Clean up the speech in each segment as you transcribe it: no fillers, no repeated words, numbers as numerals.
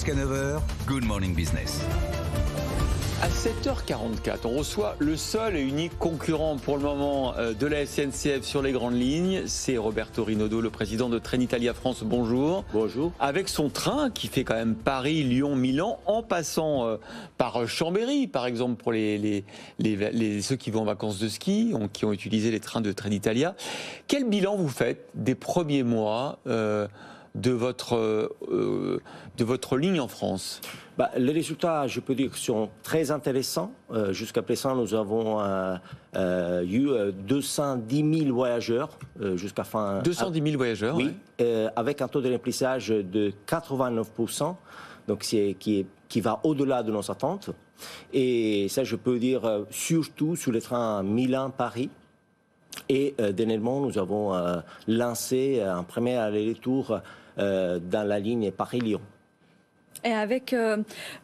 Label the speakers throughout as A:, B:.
A: Jusqu'à 9h, Good Morning Business.
B: À 7h44, on reçoit le seul et unique concurrent pour le moment de la SNCF sur les grandes lignes. C'est Roberto Rinaudo, le président de Trenitalia France. Bonjour.
C: Bonjour.
B: Avec son train qui fait quand même Paris, Lyon, Milan, en passant par Chambéry, par exemple, pour ceux qui vont en vacances de ski, qui ont utilisé les trains de Trenitalia. Quel bilan vous faites des premiers mois de votre ligne en France?
C: Les résultats, je peux dire, sont très intéressants. Jusqu'à présent, nous avons eu 210 000 voyageurs jusqu'à fin...
B: 210 000 voyageurs,
C: oui. Ouais. Avec un taux de remplissage de 89%, donc qui va au-delà de nos attentes. Et ça, je peux dire, surtout sur les trains Milan-Paris. Et dernièrement, nous avons lancé un premier aller-retour dans la ligne Paris-Lyon.
D: Et avec,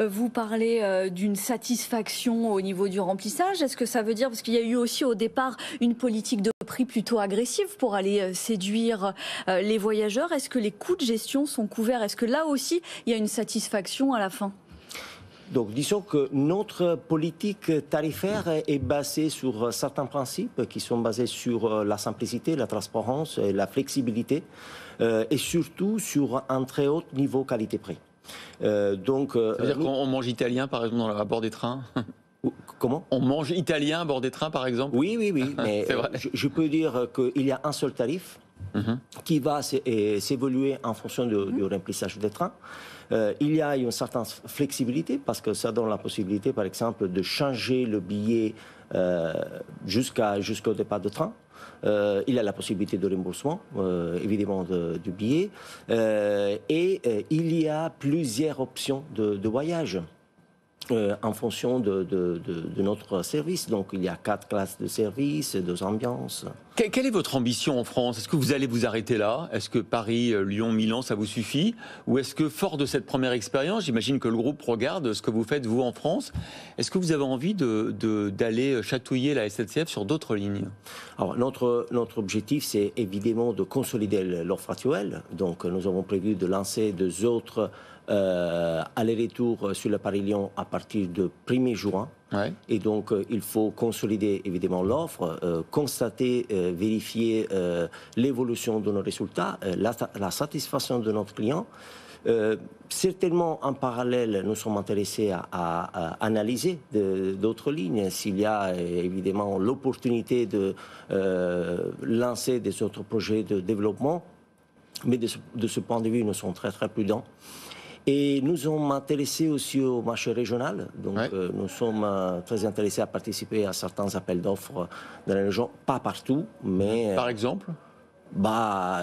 D: vous parlez d'une satisfaction au niveau du remplissage. Est-ce que ça veut dire, parce qu'il y a eu aussi au départ une politique de prix plutôt agressive pour aller séduire les voyageurs. Est-ce que les coûts de gestion sont couverts? Est-ce que là aussi, il y a une satisfaction à la fin?
C: Donc, disons que notre politique tarifaire est basée sur certains principes qui sont basés sur la simplicité, la transparence et la flexibilité, et surtout sur un très haut niveau qualité-prix.
B: C'est-à-dire qu'on mange italien, par exemple, à bord des trains?
C: Comment?
B: On mange italien à bord des trains, par exemple?
C: Oui, mais je peux dire qu'il y a un seul tarif qui va s'évoluer en fonction du remplissage des trains. Il y a une certaine flexibilité parce que ça donne la possibilité, par exemple, de changer le billet jusqu'au départ du train. Il y a la possibilité de remboursement, évidemment, du billet. Et il y a plusieurs options de voyage. En fonction de notre service. Donc il y a 4 classes de service, 2 ambiances.
B: Quelle est votre ambition en France? Est-ce que vous allez vous arrêter là? Est-ce que Paris, Lyon, Milan, ça vous suffit? Ou est-ce que, fort de cette première expérience, j'imagine que le groupe regarde ce que vous faites, vous, en France, est-ce que vous avez envie d'aller chatouiller la SNCF sur d'autres lignes?
C: Alors, notre objectif, c'est évidemment de consolider l'offre actuelle. Donc nous avons prévu de lancer 2 autres aller-retour sur le Paris-Lyon à partir de 1er juin. Ouais. Et donc, il faut consolider évidemment l'offre, constater, vérifier l'évolution de nos résultats, la satisfaction de notre client. Certainement, en parallèle, nous sommes intéressés à analyser d'autres lignes. S'il y a évidemment l'opportunité de lancer des autres projets de développement. Mais de ce point de vue, nous sommes très, très prudents. Et nous sommes intéressés aussi au marché régional. Donc, nous sommes très intéressés à participer à certains appels d'offres dans les régions, pas partout, mais...
B: Par exemple?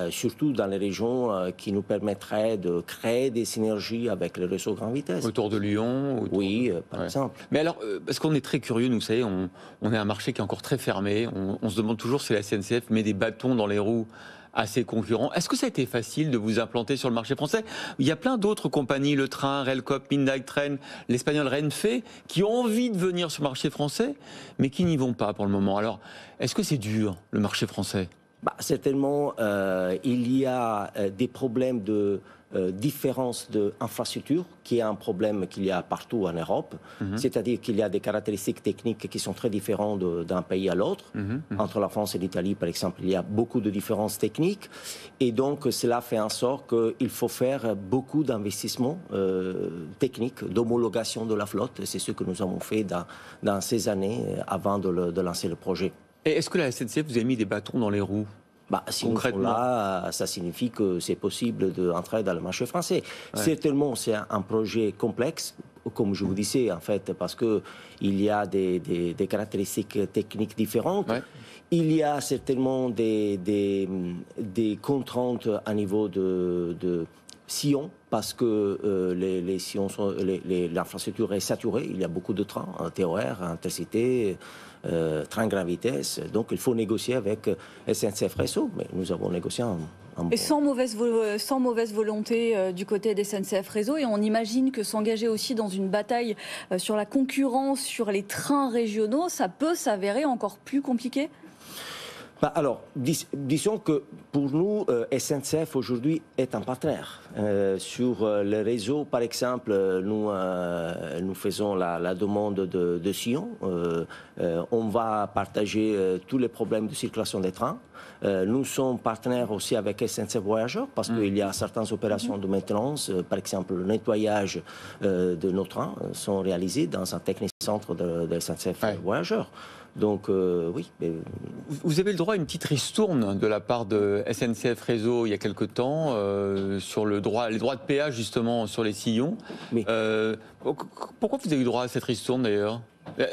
C: Surtout dans les régions qui nous permettraient de créer des synergies avec les réseaux grande vitesse.
B: Autour de Lyon?
C: Oui, par exemple.
B: Mais alors, parce qu'on est très curieux, nous, vous savez, on est un marché qui est encore très fermé. On se demande toujours si la SNCF met des bâtons dans les roues à ses concurrents. Est-ce que ça a été facile de vous implanter sur le marché français? Il y a plein d'autres compagnies, le train, Railcoop, Midnight Train, l'espagnol Renfe, qui ont envie de venir sur le marché français, mais qui n'y vont pas pour le moment. Alors, est-ce que c'est dur, le marché français?
C: Certainement, il y a des problèmes de différence d'infrastructure, qui est un problème qu'il y a partout en Europe. C'est-à-dire qu'il y a des caractéristiques techniques qui sont très différentes d'un pays à l'autre. Entre la France et l'Italie, par exemple, il y a beaucoup de différences techniques. Et donc, cela fait en sorte qu'il faut faire beaucoup d'investissements techniques, d'homologation de la flotte. C'est ce que nous avons fait dans ces années avant de lancer le projet.
B: Et est-ce que la SNCF vous a mis des bâtons dans les roues?
C: Si nous sommes là, ça signifie que c'est possible d'entrer dans le marché français. Ouais. Certainement, c'est un projet complexe, comme je vous disais, en fait, parce qu'il y a des caractéristiques techniques différentes. Ouais. Il y a certainement des contraintes à niveau de sillons, parce que les sillons l'infrastructure est saturée. Il y a beaucoup de trains, TER, Intercité, train grande vitesse. Donc il faut négocier avec SNCF Réseau. Mais nous avons négocié
D: et sans mauvaise volonté du côté des SNCF Réseau. Et on imagine que s'engager aussi dans une bataille sur la concurrence, sur les trains régionaux, ça peut s'avérer encore plus compliqué?
C: Alors, disons que pour nous, SNCF aujourd'hui est un partenaire. Sur les réseaux, par exemple, nous faisons la demande de sillons. On va partager tous les problèmes de circulation des trains. Nous sommes partenaires aussi avec SNCF Voyageurs parce qu'il y a certaines opérations de maintenance, par exemple le nettoyage de nos trains sont réalisés dans un technique centre de SNCF Voyageurs. Donc oui.
B: Vous avez le droit à une petite ristourne de la part de SNCF Réseau il y a quelque temps sur les droits de péage justement sur les sillons.
C: Oui.
B: Pourquoi vous avez eu droit à cette ristourne d'ailleurs ?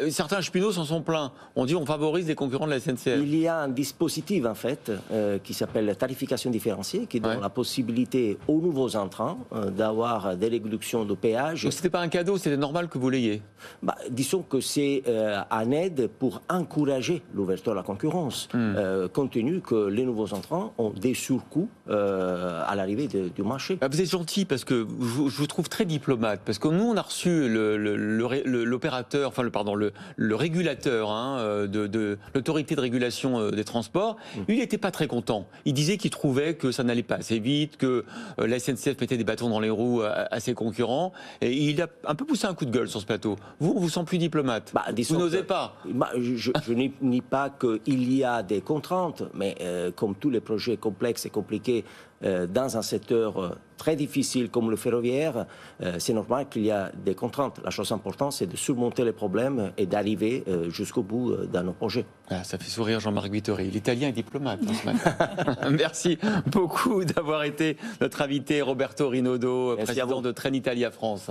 B: Certains cheminots s'en sont plaints. On dit on favorise les concurrents de la SNCF.
C: Il y a un dispositif en fait qui s'appelle la tarification différenciée qui donne la possibilité aux nouveaux entrants d'avoir des réductions de péage.
B: Donc c'était pas un cadeau, c'était normal que vous l'ayez.
C: Disons que c'est un aide pour encourager l'ouverture à la concurrence, compte tenu que les nouveaux entrants ont des surcoûts à l'arrivée du marché.
B: Vous êtes gentil parce que je vous trouve très diplomate, parce que nous on a reçu l'opérateur, enfin le régulateur de l'autorité de régulation des transports. Lui, il n'était pas très content. Il disait qu'il trouvait que ça n'allait pas assez vite, que la SNCF mettait des bâtons dans les roues à ses concurrents. Et il a un peu poussé un coup de gueule sur ce plateau. Vous, on vous sent plus diplomate. Vous n'osez pas.
C: Je nie pas qu'il y a des contraintes, mais comme tous les projets complexes et compliqués dans un secteur très difficile comme le ferroviaire, c'est normal qu'il y a des contraintes. La chose importante, c'est de surmonter les problèmes et d'arriver jusqu'au bout dans nos projets.
B: Ça fait sourire Jean-Marc Guittori. L'Italien est diplomate ce matin. Merci beaucoup d'avoir été notre invité, Roberto Rinaudo, président de Trenitalia France.